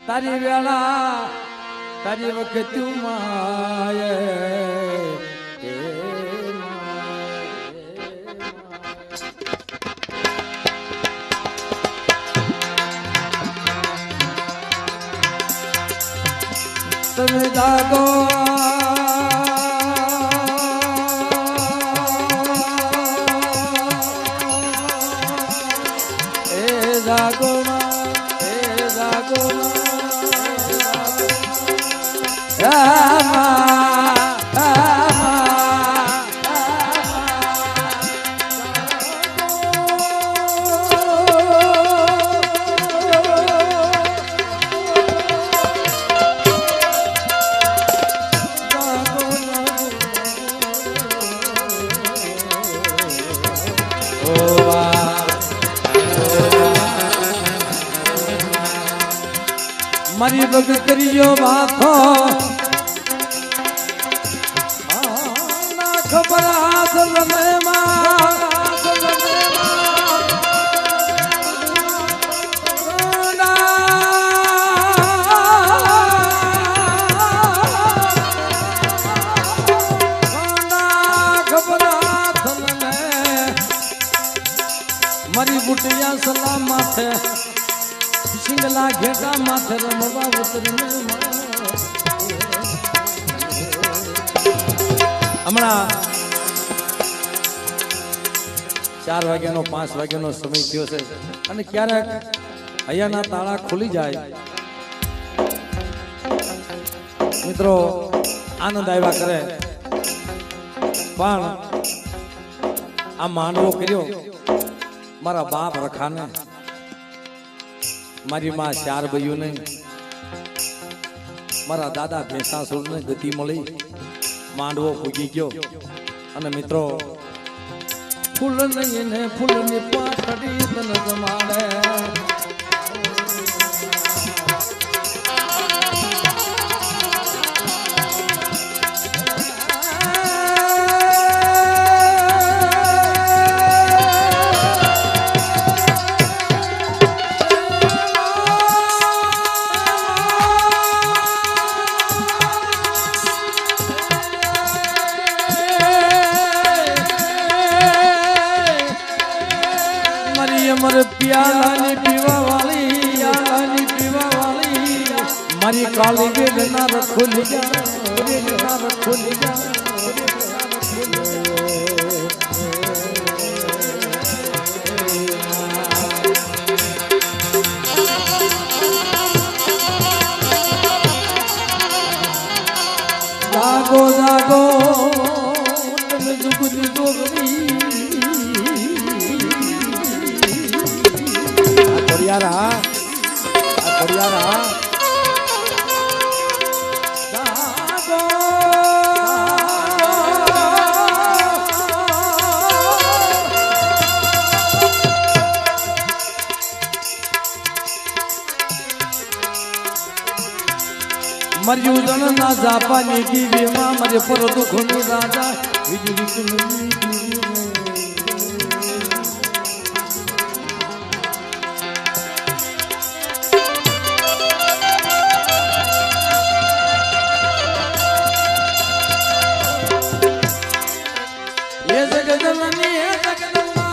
તારી વેળા તારી વખત માય તમે જાગો જાગો જાગો મારી ભગત કરીયો માથો ના ખબર હાથ રમે મારી બુટિયા સલામ માથે સિંગલા ઘેટા માથે રમવા ઉતરીને હમણાં 4 વાગ્યાનો 5 વાગ્યાનો સમય થયો છે અને ક્યારેક અહીંયાના તાળા ખુલી જાય મિત્રો આનંદ આવ્યા કરે પણ આ માંડવો કર્યો મારા બાપ રખાને મારી માં 4 ભાઈઓ ને મારા દાદા ભેંસાસુર ને ગતિ મળી માંડવો પૂગી ગયો અને મિત્રો ફૂલ નહીં ને ફૂલની પાટડી તન જમાડે मर प्यालानी पीवा वाली मारी काली गेल ना रखोली जागो जागो तुम जुगनी जोगनी मरियो जन ना जापानी की बीमा मरे पर दुखनी राजा विजली सुननी ये जगदलनी है जगदम्बा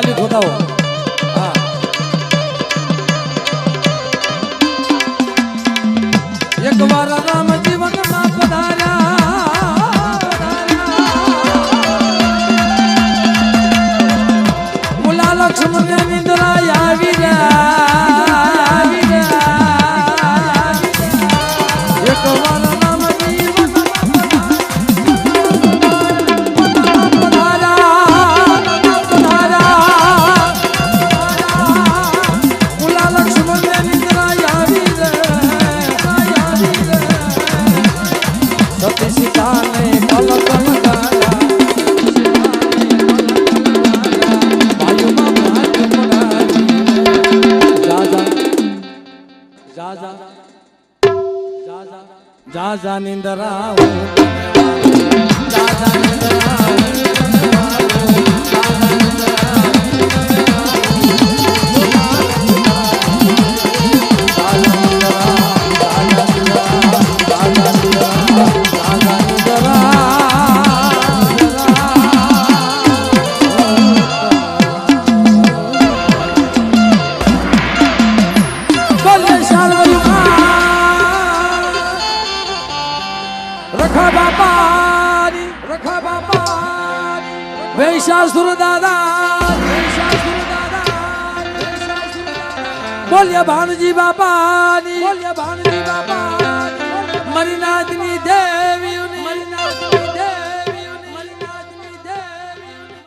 તાલી ખોદાવો હા એક વાર રામ જીવનમાં પધાર્યા મુલા લક્ષ્મણ નિંદ્રા આવી રહ્યા એક વાર રામ જા જા નિંદરા જા જા નિંદરા વૈશાસુર દાદા બોલ્યા ભાણજી બાપાની મરીનાથની દેવી